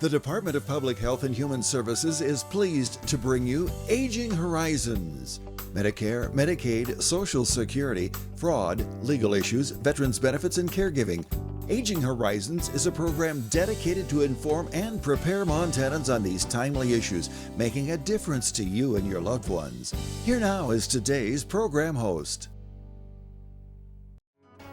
The Department of Public Health and Human Services is pleased to bring you Aging Horizons. Medicare, Medicaid, Social Security, fraud, legal issues, veterans benefits, and caregiving. Aging Horizons is a program dedicated to inform and prepare Montanans on these timely issues, making a difference to you and your loved ones. Here now is today's program host.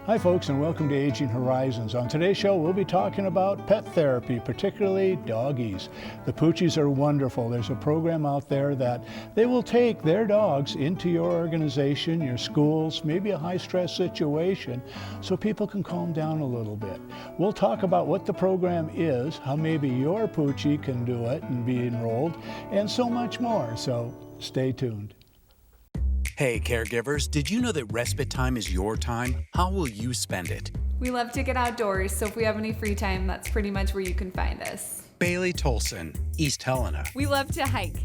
Hi folks, and welcome to Aging Horizons. On today's show, we'll be talking about pet therapy, particularly doggies. The Poochies are wonderful. There's a program out there that they will take their dogs into your organization, your schools, maybe a high-stress situation, so people can calm down a little bit. We'll talk about what the program is, how maybe your Poochie can do it and be enrolled, and so much more. So stay tuned. Hey caregivers, did you know that respite time is your time? How will you spend it? We love to get outdoors, so if we have any free time, that's pretty much where you can find us. Bailey Tolson, East Helena. We love to hike.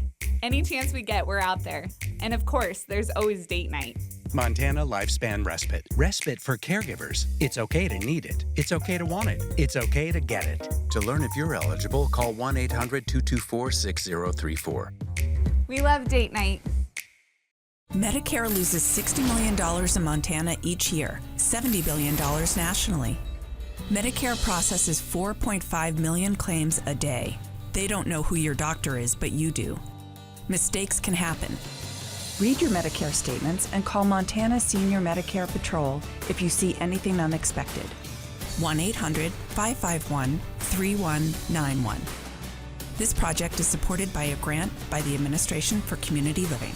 Any chance we get, we're out there. And of course, there's always date night. Montana Lifespan Respite. Respite for caregivers. It's okay to need it. It's okay to want it. It's okay to get it. To learn if you're eligible, call 1-800-224-6034. We love date night. Medicare loses $60 million in Montana each year, $70 billion nationally. Medicare processes 4.5 million claims a day. They don't know who your doctor is, but you do. Mistakes can happen. Read your Medicare statements and call Montana Senior Medicare Patrol if you see anything unexpected. 1-800-551-3191. This project is supported by a grant by the Administration for Community Living.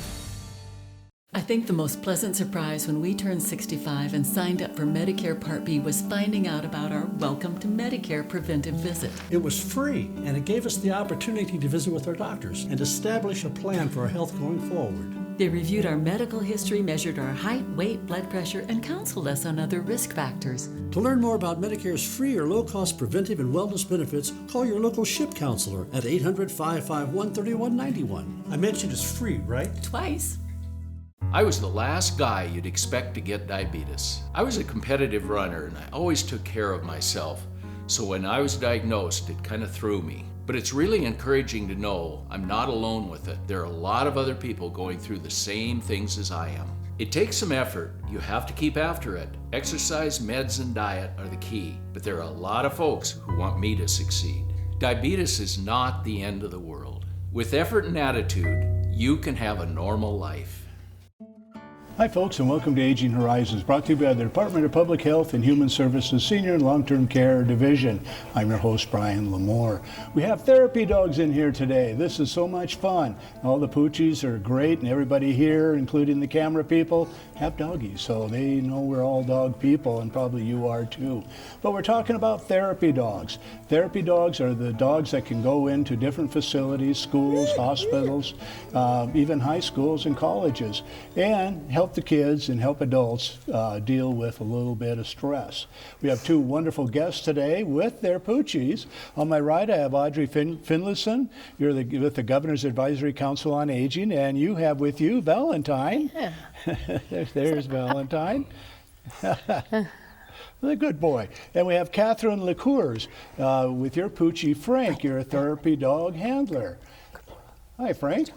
I think the most pleasant surprise when we turned 65 and signed up for Medicare Part B was finding out about our Welcome to Medicare preventive visit. It was free, and it gave us the opportunity to visit with our doctors and establish a plan for our health going forward. They reviewed our medical history, measured our height, weight, blood pressure, and counseled us on other risk factors. To learn more about Medicare's free or low-cost preventive and wellness benefits, call your local SHIP counselor at 800-551-3191. I mentioned it's free, right? Twice. I was the last guy you'd expect to get diabetes. I was a competitive runner and I always took care of myself. So when I was diagnosed, it kind of threw me. But it's really encouraging to know I'm not alone with it. There are a lot of other people going through the same things as I am. It takes some effort. You have to keep after it. Exercise, meds, and diet are the key. But there are a lot of folks who want me to succeed. Diabetes is not the end of the world. With effort and attitude, you can have a normal life. Hi folks, and welcome to Aging Horizons, brought to you by the Department of Public Health and Human Services Senior and Long-Term Care Division. I'm your host, Brian Lamore. We have therapy dogs in here today. This is so much fun. All the Poochies are great, and everybody here, including the camera people, have doggies, so they know we're all dog people, and probably you are too. But we're talking about therapy dogs. Therapy dogs are the dogs that can go into different facilities, schools, hospitals, even high schools and colleges, and help the kids and help adults deal with a little bit of stress. We have two wonderful guests today with their Poochies. On my right, I have Audrey Finlayson. You're with the Governor's Advisory Council on Aging, and you have with you Valentine. Yeah. there's Valentine. The good boy. And we have Catherine LeCours with your Poochie Frank. You're a therapy dog handler. Hi, Frank.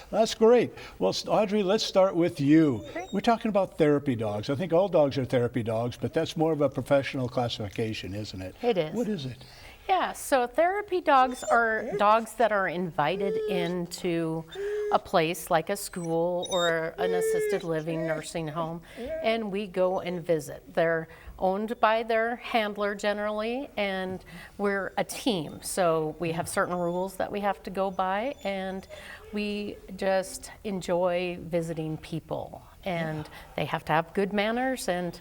That's great. Well, Audrey, let's start with you. We're talking about therapy dogs. I think all dogs are therapy dogs, but that's more of a professional classification, isn't it? It is. What is it? Yeah, so therapy dogs are dogs that are invited into a place like a school or an assisted living nursing home, and we go and visit. They're owned by their handler generally, and we're a team, so we have certain rules that we have to go by, and we just enjoy visiting people, and they have to have good manners, and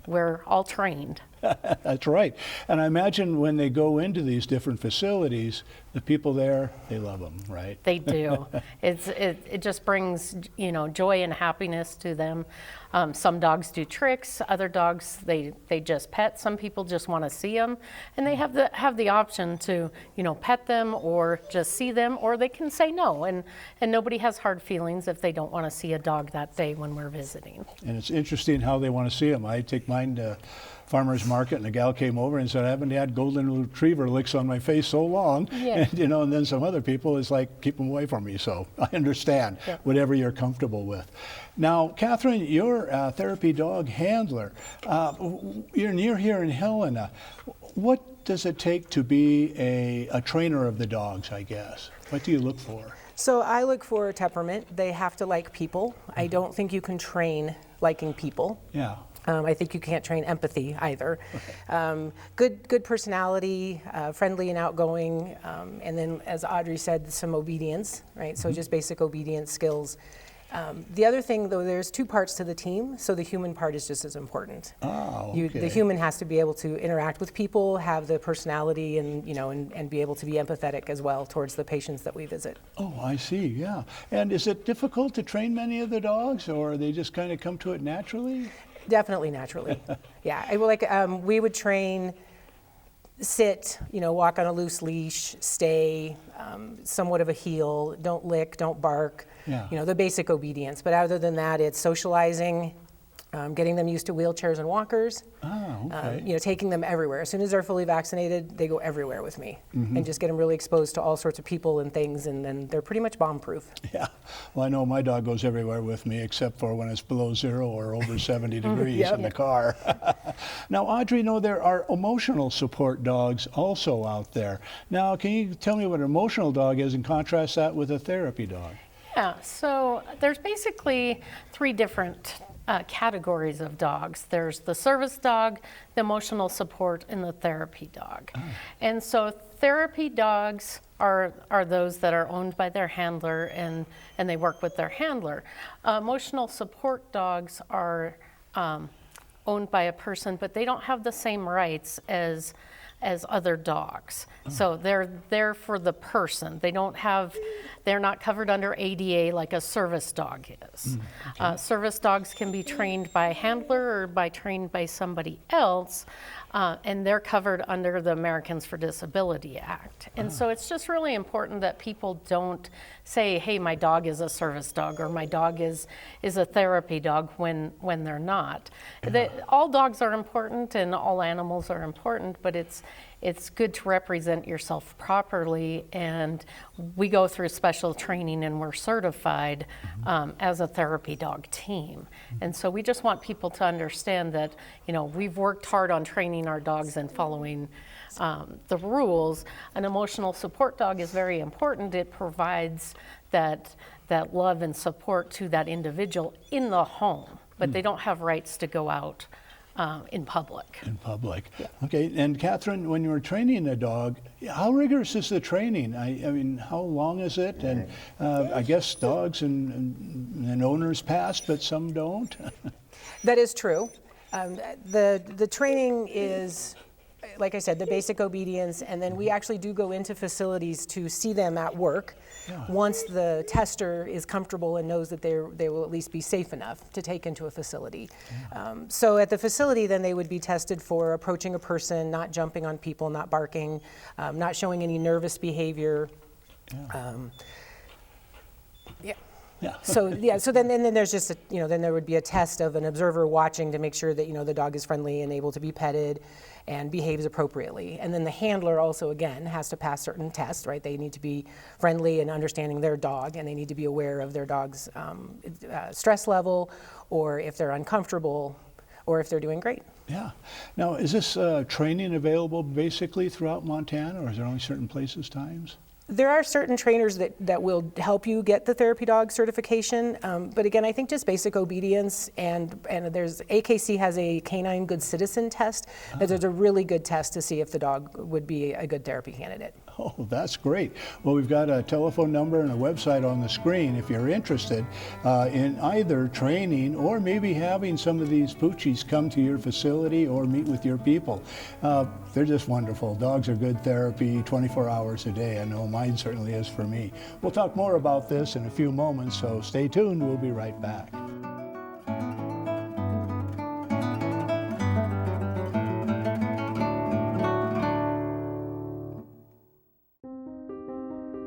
we're all trained. That's right. And I imagine when they go into these different facilities, the people there, they love them, right? They do. It just brings, joy and happiness to them. Some dogs do tricks. Other dogs, they just pet. Some people just want to see them, and they have the option to, pet them or just see them, or they can say no. And nobody has hard feelings if they don't want to see a dog that day when we're visiting. And it's interesting how they want to see them. I take mine to farmer's market, and a gal came over and said, I haven't had golden retriever licks on my face so long. Yeah. And, and then some other people, it's like, keep them away from me. So I understand, whatever you're comfortable with. Now, Catherine, you're a therapy dog handler. You're near here in Helena. What does it take to be a trainer of the dogs, I guess? What do you look for? So I look for temperament. They have to like people. I don't think you can train liking people. Yeah. I think you can't train empathy either. Good personality, friendly and outgoing, and then as Audrey said, some obedience, right? So just basic obedience skills. The other thing, though, there's two parts to the team, so the human part is just as important. Oh, okay. The human has to be able to interact with people, have the personality, and and be able to be empathetic as well towards the patients that we visit. Oh, I see. Yeah. And is it difficult to train many of the dogs, or they just kind of come to it naturally? Definitely naturally. Yeah. We would train sit, walk on a loose leash, stay, somewhat of a heel, don't lick, don't bark, the basic obedience. But other than that, it's socializing, getting them used to wheelchairs and walkers, taking them everywhere. As soon as they're fully vaccinated, they go everywhere with me, and just get them really exposed to all sorts of people and things, and then they're pretty much bomb-proof. Yeah, well, I know my dog goes everywhere with me, except for when it's below 0 or over 70 degrees in the car. Now, Audrey, there are emotional support dogs also out there. Now, can you tell me what an emotional dog is and contrast that with a therapy dog? Yeah, so there's basically 3 different categories of dogs. There's the service dog, the emotional support, and the therapy dog. And so therapy dogs are those that are owned by their handler and they work with their handler. Emotional support dogs are owned by a person, but they don't have the same rights as other dogs. So they're there for the person. They're not covered under ADA like a service dog is. Service dogs can be trained by a handler or trained by somebody else, and they're covered under the Americans for Disability Act. And so it's just really important that people don't say, hey, my dog is a service dog or my dog is a therapy dog when they're not. All dogs are important and all animals are important, but it's good to represent yourself properly, and we go through special training and we're certified as a therapy dog team. And so we just want people to understand that, we've worked hard on training our dogs and following the rules. An emotional support dog is very important. It provides that love and support to that individual in the home, but they don't have rights to go out in public. In public. Yeah. Okay, and Catherine, when you were training a dog, how rigorous is the training? I mean, how long is it? And I guess dogs and owners pass, but some don't. That is true. The training is, like I said, the basic obedience, and then we actually do go into facilities to see them at work once the tester is comfortable and knows that they will at least be safe enough to take into a facility. So at the facility, then they would be tested for approaching a person, not jumping on people, not barking, not showing any nervous behavior. So then there's just then there would be a test of an observer watching to make sure that the dog is friendly and able to be petted and behaves appropriately. And then the handler also, again, has to pass certain tests, right? They need to be friendly and understanding their dog, and they need to be aware of their dog's stress level, or if they're uncomfortable, or if they're doing great. Yeah. Now, is this training available basically throughout Montana, or is there only certain places, times? There are certain trainers that will help you get the therapy dog certification, but again, I think just basic obedience, and there's AKC has a canine good citizen test. That there's a really good test to see if the dog would be a good therapy candidate. Oh, that's great. Well, we've got a telephone number and a website on the screen if you're interested in either training or maybe having some of these poochies come to your facility or meet with your people. They're just wonderful. Dogs are good therapy 24 hours a day. I know mine certainly is for me. We'll talk more about this in a few moments, so stay tuned. We'll be right back.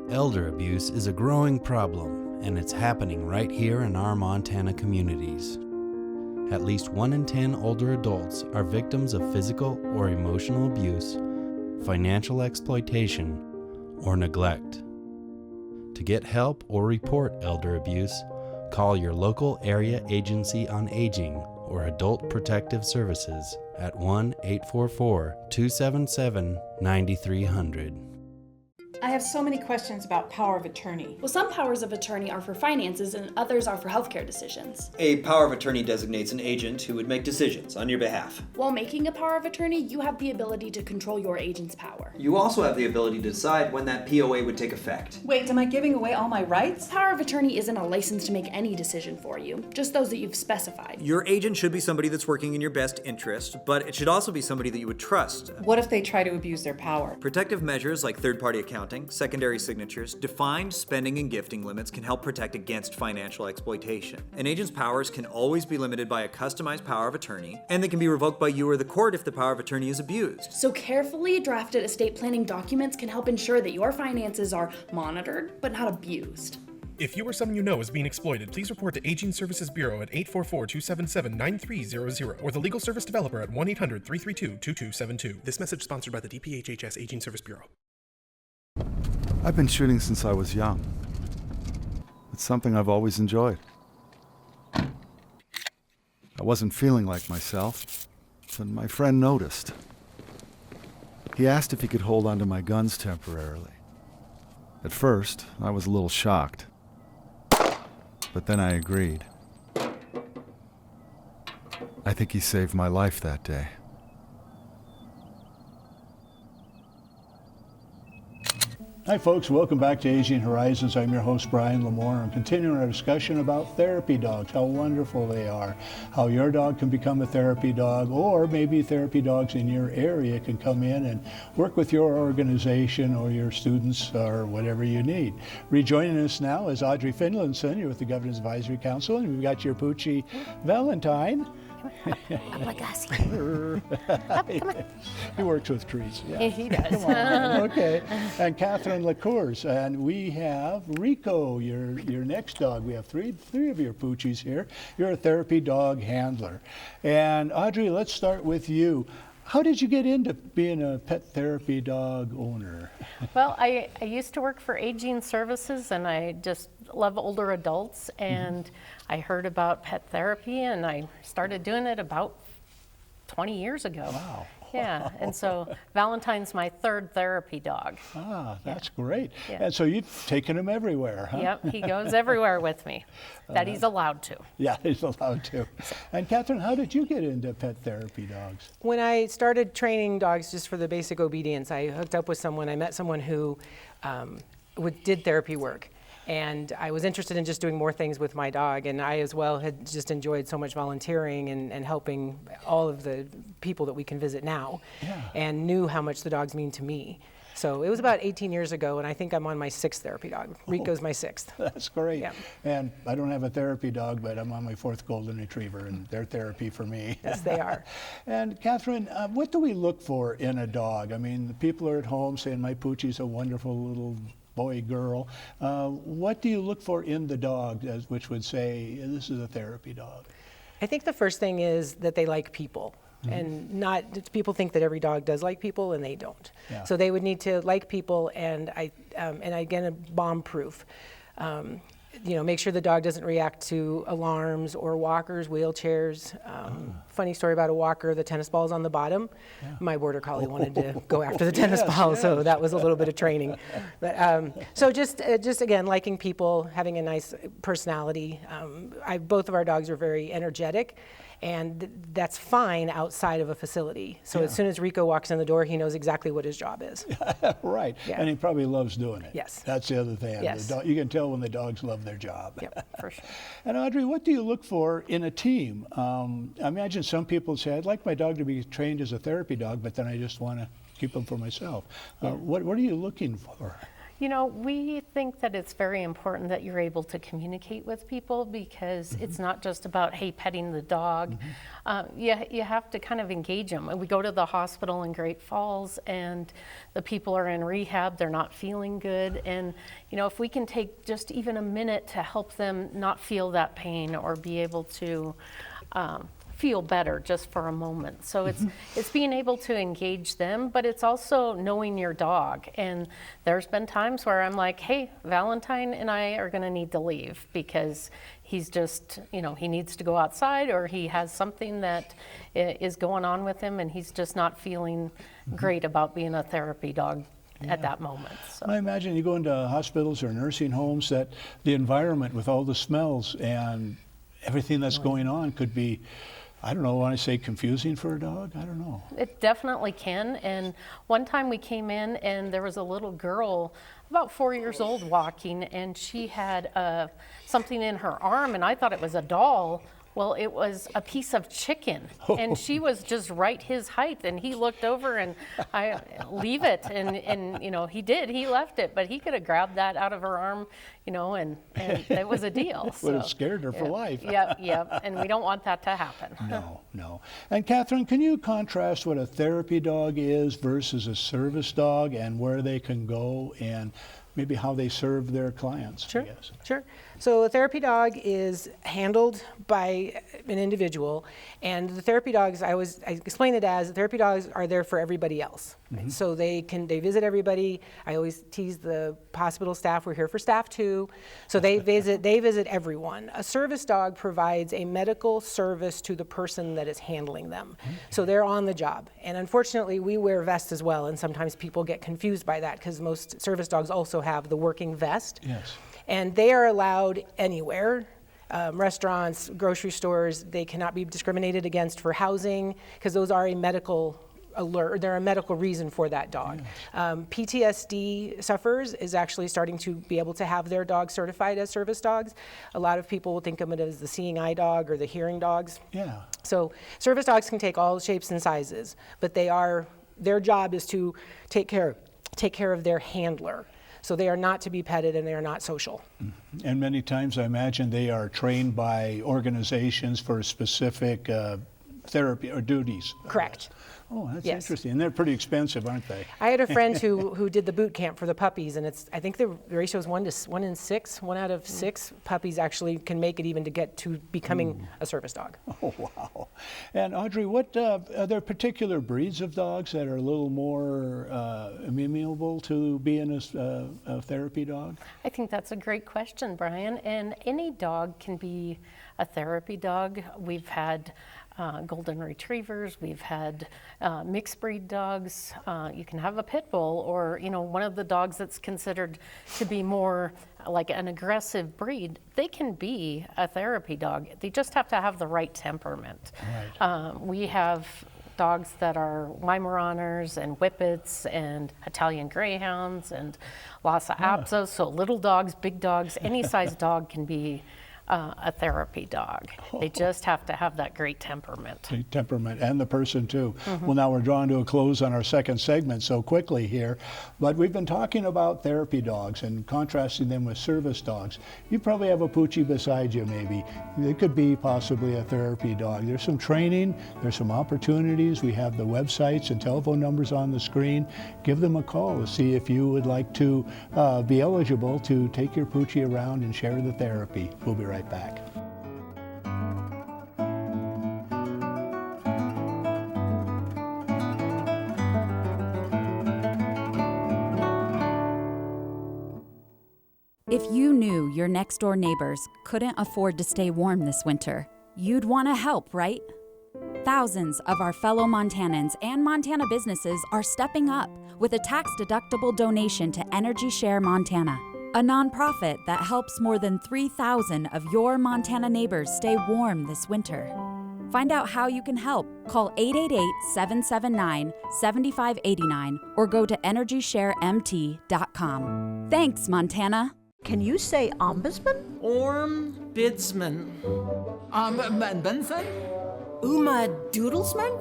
Elder abuse is a growing problem, and it's happening right here in our Montana communities. At least 1 in 10 older adults are victims of physical or emotional abuse, financial exploitation, or neglect. To get help or report elder abuse, call your local area agency on aging or Adult Protective Services at 1-844-277-9300. I have so many questions about power of attorney. Well, some powers of attorney are for finances and others are for healthcare decisions. A power of attorney designates an agent who would make decisions on your behalf. While making a power of attorney, you have the ability to control your agent's power. You also have the ability to decide when that POA would take effect. Wait, am I giving away all my rights? Power of attorney isn't a license to make any decision for you, just those that you've specified. Your agent should be somebody that's working in your best interest, but it should also be somebody that you would trust. What if they try to abuse their power? Protective measures like third-party accounting, secondary signatures, defined spending and gifting limits can help protect against financial exploitation. An agent's powers can always be limited by a customized power of attorney, and they can be revoked by you or the court if the power of attorney is abused. So carefully drafted estate planning documents can help ensure that your finances are monitored, but not abused. If you or someone you know is being exploited, please report to Aging Services Bureau at 844-277-9300 or the Legal Service Developer at 1-800-332-2272. This message sponsored by the DPHHS Aging Service Bureau. I've been shooting since I was young. It's something I've always enjoyed. I wasn't feeling like myself, but my friend noticed. He asked if he could hold onto my guns temporarily. At first, I was a little shocked, but then I agreed. I think he saved my life that day. Hi folks, welcome back to Aging Horizons. I'm your host Brian Lamore. I'm continuing our discussion about therapy dogs, how wonderful they are, how your dog can become a therapy dog, or maybe therapy dogs in your area can come in and work with your organization or your students or whatever you need. Rejoining us now is Audrey Finlayson. You're with the Governor's Advisory Council, and we've got your Poochie Valentine. He works with trees. Yeah. He does. Come on. Okay. And Catherine LaCours. And we have Rico, your next dog. We have three of your Poochies here. You're a therapy dog handler. And Audrey, let's start with you. How did you get into being a pet therapy dog owner? Well, I used to work for Aging Services, and I just love older adults, and I heard about pet therapy, and I started doing it about 20 years ago. Wow. Yeah, and so Valentine's my third therapy dog. Ah, that's great. Yeah. And so you've taken him everywhere, huh? Yep, he goes everywhere with me, that he's allowed to. Yeah, he's allowed to. And Catherine, how did you get into pet therapy dogs? When I started training dogs just for the basic obedience, I hooked up with someone. I met someone who did therapy work. And I was interested in just doing more things with my dog, and I as well had just enjoyed so much volunteering and helping all of the people that we can visit now, and knew how much the dogs mean to me. So it was about 18 years ago, and I think I'm on my 6th therapy dog. Rico's my 6th. That's great. Yeah. And I don't have a therapy dog, but I'm on my 4th golden retriever, and they're therapy for me. Yes, they are. And Catherine, what do we look for in a dog? I mean, the people are at home saying my Poochie's a wonderful little boy, girl. What do you look for in the dog, which would say this is a therapy dog? I think the first thing is that they like people. And not, people think that every dog does like people, and they don't. Yeah. So they would need to like people, and again, bomb-proof. Make sure the dog doesn't react to alarms or walkers, wheelchairs. Funny story about a walker, the tennis ball's on the bottom. Yeah. My border collie wanted to go after the tennis ball, so that was a little bit of training. But, so just again, liking people, having a nice personality. Both of our dogs are very energetic, and that's fine outside of a facility. So as soon as Rico walks in the door, he knows exactly what his job is. Right, and he probably loves doing it. Yes. That's the other thing. Yes. You can tell when the dogs love their job. Yep, for sure. And Audrey, what do you look for in a team? I imagine some people say, I'd like my dog to be trained as a therapy dog, but then I just want to keep him for myself. What are you looking for? You know, we think that it's very important that you're able to communicate with people, because it's not just about, hey, petting the dog. You have to kind of engage them. We go to the hospital in Great Falls, and the people are in rehab, they're not feeling good. And, if we can take just even a minute to help them not feel that pain or be able to feel better just for a moment. So it's being able to engage them, but it's also knowing your dog. And there's been times where I'm like, hey, Valentine and I are going to need to leave because he's just, he needs to go outside, or he has something that is going on with him and he's just not feeling great about being a therapy dog at that moment. So. I imagine you go into hospitals or nursing homes that the environment with all the smells and everything that's going on could be, I don't know, want to say confusing for a dog? I don't know. It definitely can. And one time we came in and there was a little girl about 4 years old walking, and she had something in her arm, and I thought it was a doll. Well, it was a piece of chicken, and she was just right his height, and he looked over and I leave it, and he did, he left it, but he could have grabbed that out of her arm, and it was a deal. Would have scared her for life. Yeah, and we don't want that to happen. No. And Catherine, can you contrast what a therapy dog is versus a service dog, and where they can go, and maybe how they serve their clients? Sure. So a therapy dog is handled by an individual, and the therapy dogs, I explain it as therapy dogs are there for everybody else. So they visit everybody. I always tease the hospital staff, we're here for staff too. So they visit everyone. A service dog provides a medical service to the person that is handling them. So they're on the job. And unfortunately, we wear vests as well, and sometimes people get confused by that because most service dogs also have the working vest. Yes. And they are allowed anywhere, restaurants, grocery stores. They cannot be discriminated against for housing because those are a medical alert. They're a medical reason for that dog. PTSD sufferers is actually starting to be able to have their dogs certified as service dogs. A lot of people will think of it as the seeing eye dog or the hearing dogs. Yeah. So service dogs can take all shapes and sizes, but their job is to take care of their handler. So they are not to be petted and they are not social. And many times I imagine they are trained by organizations for specific therapy or duties. Correct. Oh, that's interesting. And they're pretty expensive, aren't they? I had a friend who did the boot camp for the puppies, and I think the ratio is 1 in 6. 1 out of 6 puppies actually can make it even to get to becoming a service dog. Oh, wow. And Audrey, what are there particular breeds of dogs that are a little more amenable to being a therapy dog? I think that's a great question, Brian. And any dog can be a therapy dog. We've had golden retrievers, we've had mixed breed dogs. You can have a pit bull, or one of the dogs that's considered to be more like an aggressive breed. They can be a therapy dog. They just have to have the right temperament. Right. We have dogs that are Weimaraners and Whippets and Italian Greyhounds and Lhasa Apsos. So little dogs, big dogs, any size dog can be a therapy dog. They just have to have that great temperament. Temperament, and the person too. Well, now we're drawing to a close on our second segment so quickly here, but we've been talking about therapy dogs and contrasting them with service dogs. You probably have a Poochie beside you maybe. It could be possibly a therapy dog. There's some training, there's some opportunities. We have the websites and telephone numbers on the screen. Give them a call to see if you would like to be eligible to take your Poochie around and share the therapy. We'll be right back. If you knew your next-door neighbors couldn't afford to stay warm this winter, you'd want to help, right? Thousands of our fellow Montanans and Montana businesses are stepping up with a tax-deductible donation to Energy Share Montana, a nonprofit that helps more than 3,000 of your Montana neighbors stay warm this winter. Find out how you can help. Call 888-779-7589 or go to EnergyShareMT.com. Thanks, Montana. Can you say ombudsman? Ombudsman. Ombudsman? Uma Doodlesman?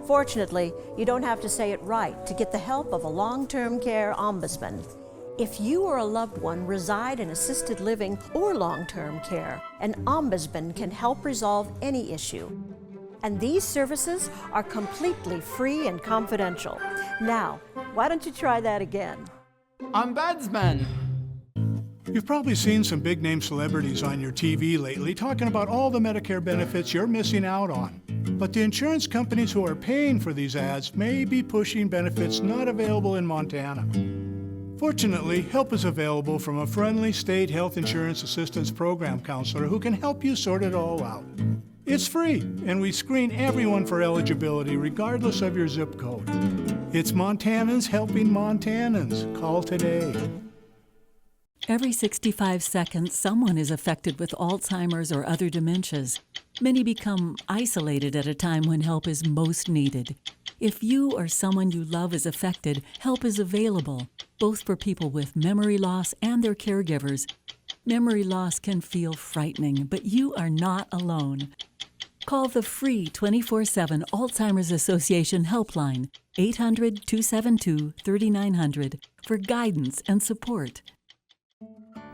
Fortunately, you don't have to say it right to get the help of a long-term care ombudsman. If you or a loved one reside in assisted living or long-term care, an ombudsman can help resolve any issue. And these services are completely free and confidential. Now, why don't you try that again? Ombudsman. You've probably seen some big-name celebrities on your TV lately talking about all the Medicare benefits you're missing out on. But the insurance companies who are paying for these ads may be pushing benefits not available in Montana. Fortunately, help is available from a friendly state health insurance assistance program counselor who can help you sort it all out. It's free, and we screen everyone for eligibility regardless of your zip code. It's Montanans helping Montanans. Call today. Every 65 seconds, someone is affected with Alzheimer's or other dementias. Many become isolated at a time when help is most needed. If you or someone you love is affected, help is available, both for people with memory loss and their caregivers. Memory loss can feel frightening, but you are not alone. Call the free 24/7 Alzheimer's Association helpline, 800-272-3900, for guidance and support.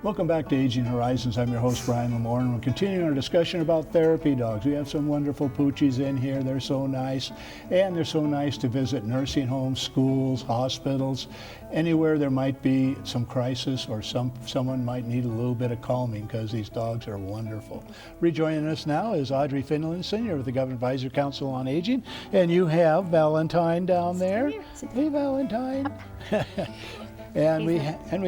Welcome back to Aging Horizons. I'm your host, Brian Lamore, and we're continuing our discussion about therapy dogs. We have some wonderful poochies in here. They're so nice, and they're so nice to visit nursing homes, schools, hospitals, anywhere there might be some crisis or someone might need a little bit of calming, because these dogs are wonderful. Rejoining us now is Audrey Finlinson. You're with the Government Advisory Council on Aging, and you have Valentine down there. Hey, Valentine. And we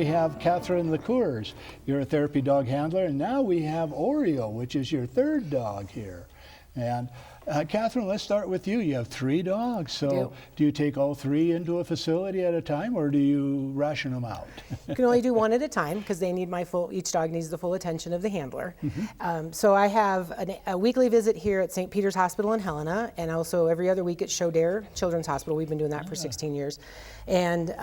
have Catherine LeCours. You're a therapy dog handler, and now we have Oreo, which is your third dog here. And Catherine, let's start with you. You have 3 dogs, so do you take all 3 into a facility at a time, or do you ration them out? You can only do 1 at a time because they need each dog needs the full attention of the handler. So I have a weekly visit here at St. Peter's Hospital in Helena, and also every other week at Shodair Children's Hospital. We've been doing that for 16 years. And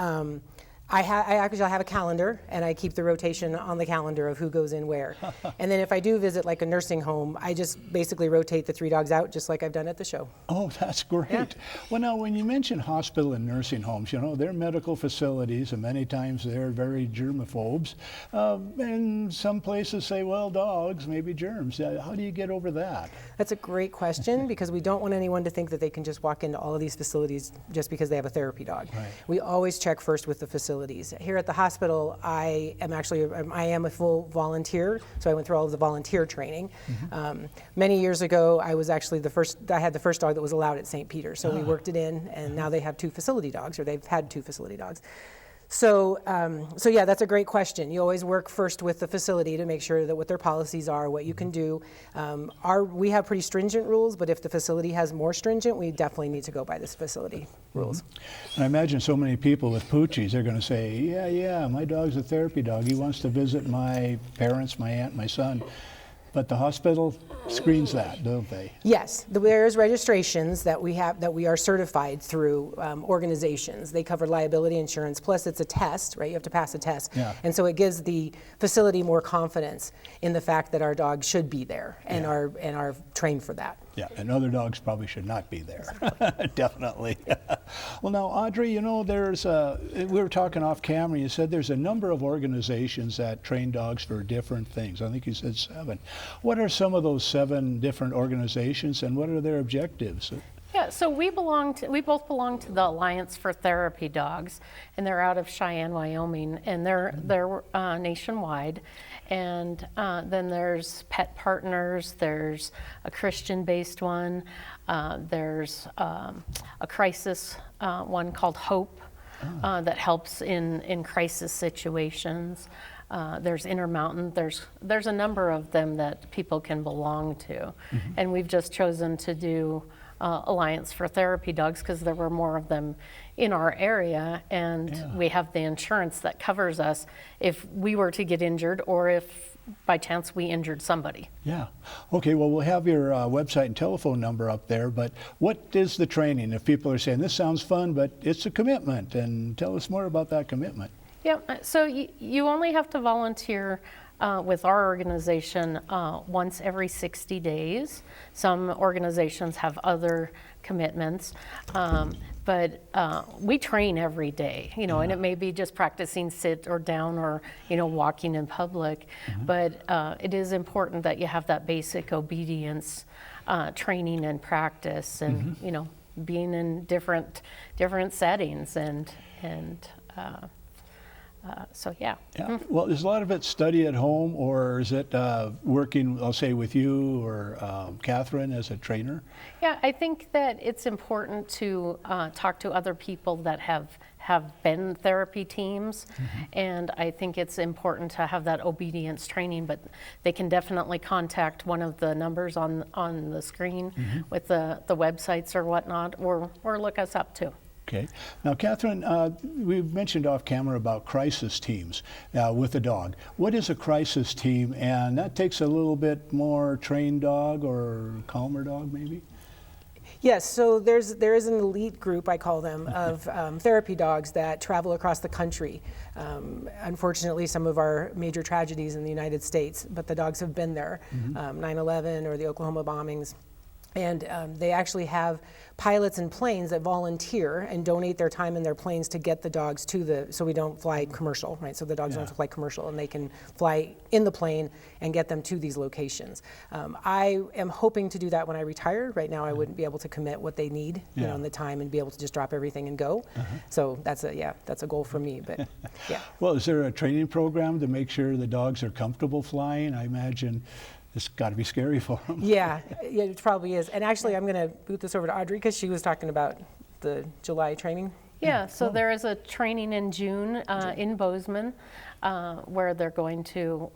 I have a calendar, and I keep the rotation on the calendar of who goes in where. And then if I do visit like a nursing home, I just basically rotate the 3 dogs out just like I've done at the show. Oh, that's great. Yeah. Well, now when you mention hospital and nursing homes, you know, they're medical facilities, and many times they're very germaphobes. And some places say, well, dogs, maybe germs. How do you get over that? That's a great question, because we don't want anyone to think that they can just walk into all of these facilities just because they have a therapy dog. Right. We always check first with the facility. Here at the hospital, I am a full volunteer, so I went through all of the volunteer training. Many years ago, I was actually I had the first dog that was allowed at St. Peter, so we worked it in, and now they have 2 facility dogs, or they've had 2 facility dogs. So yeah, that's a great question. You always work first with the facility to make sure that what their policies are, what you can do. We have pretty stringent rules, but if the facility has more stringent, we definitely need to go by this facility rules. And I imagine so many people with poochies, they're going to say, yeah, my dog's a therapy dog. He wants to visit my parents, my aunt, my son. But the hospital screens that, don't they? Yes, there's registrations that we are certified through organizations. They cover liability insurance, plus it's a test, right? You have to pass a test. Yeah. And so it gives the facility more confidence in the fact that our dogs should be there and are trained for that. Yeah, and other dogs probably should not be there. Definitely. Well, now, Audrey, you know, we were talking off camera, you said there's a number of organizations that train dogs for different things. I think you said 7. What are some of those 7 different organizations, and what are their objectives? Yeah, so we both belong to the Alliance for Therapy Dogs, and they're out of Cheyenne, Wyoming, and they're nationwide. And then there's Pet Partners, there's a Christian-based one, there's a crisis one called Hope that helps in crisis situations. There's Intermountain. There's a number of them that people can belong to, and we've just chosen to do Alliance for Therapy Dogs because there were more of them in our area, and we have the insurance that covers us if we were to get injured or if by chance we injured somebody. Yeah. Okay, well, we'll have your website and telephone number up there, but what is the training? If people are saying, this sounds fun, but it's a commitment, and tell us more about that commitment. Yeah, so you only have to volunteer with our organization once every 60 days. Some organizations have other commitments, but we train every day, you know, and it may be just practicing sit or down or, you know, walking in public, but it is important that you have that basic obedience training and practice and, you know, being in different settings and So yeah. Yeah. Well, is a lot of it study at home, or is it working, I'll say, with you or Catherine as a trainer? Yeah, I think that it's important to talk to other people that have been therapy teams, and I think it's important to have that obedience training, but they can definitely contact one of the numbers on the screen with the websites or whatnot, or look us up too. Okay. Now, Catherine, we've mentioned off camera about crisis teams with a dog. What is a crisis team? And that takes a little bit more trained dog or calmer dog, maybe? Yes, so there is an elite group, I call them, of therapy dogs that travel across the country. Unfortunately, some of our major tragedies in the United States, but the dogs have been there, 9/11 or the Oklahoma bombings. And they actually have pilots and planes that volunteer and donate their time and their planes to get the dogs to so we don't fly commercial, right? So the dogs don't have to fly commercial, and they can fly in the plane and get them to these locations. I am hoping to do that when I retire. Right now I wouldn't be able to commit what they need, you know, in the time and be able to just drop everything and go. So that's a goal for me, but yeah. Well, is there a training program to make sure the dogs are comfortable flying? I imagine it's got to be scary for them. Yeah, it probably is. And actually, I'm going to boot this over to Audrey because she was talking about the July training. Yeah, so there is a training in June in Bozeman where they're going to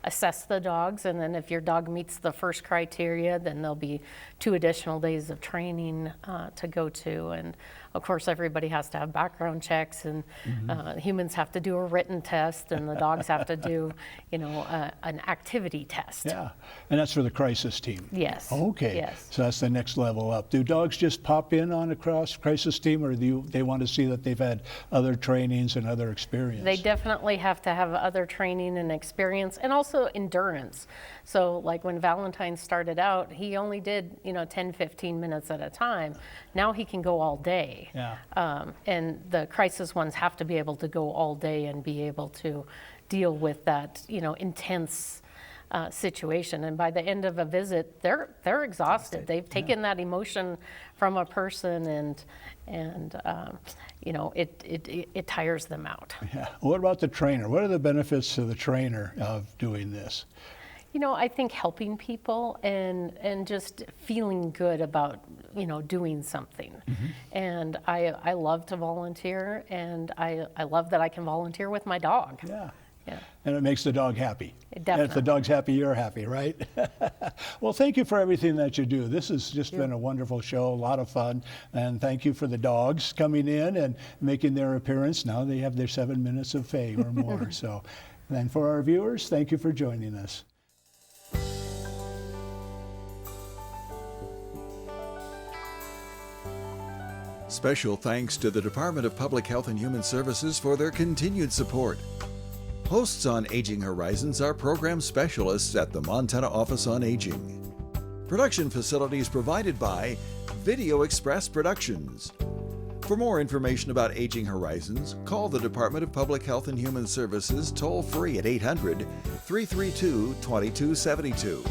assess the dogs, and then if your dog meets the first criteria, then there'll be 2 additional days of training to go to. And of course, everybody has to have background checks, and humans have to do a written test, and the dogs have to do, you know, an activity test. Yeah, and that's for the crisis team. Yes. Okay. Yes. So that's the next level up. Do dogs just pop in on a crisis team, or do they want to see that they've had other trainings and other experience? They definitely have to have other training and experience, and also endurance. So like when Valentine started out, he only did, you know, 10, 15 minutes at a time. Now he can go all day. Yeah. And the crisis ones have to be able to go all day and be able to deal with that, you know, intense situation. And by the end of a visit, they're exhausted. They've taken that emotion from a person, and you know, it tires them out. Yeah. What about the trainer? What are the benefits to the trainer of doing this? You know, I think helping people and just feeling good about, you know, doing something. And I love to volunteer, and I love that I can volunteer with my dog. Yeah. Yeah. And it makes the dog happy. Definitely. And if the dog's happy, you're happy, right? Well, thank you for everything that you do. This has just been a wonderful show, a lot of fun. And thank you for the dogs coming in and making their appearance. Now they have their 7 minutes of fame or more. So, and for our viewers, thank you for joining us. Special thanks to the Department of Public Health and Human Services for their continued support. Hosts on Aging Horizons are program specialists at the Montana Office on Aging. Production facilities provided by Video Express Productions. For more information about Aging Horizons, call the Department of Public Health and Human Services toll-free at 800-332-2272.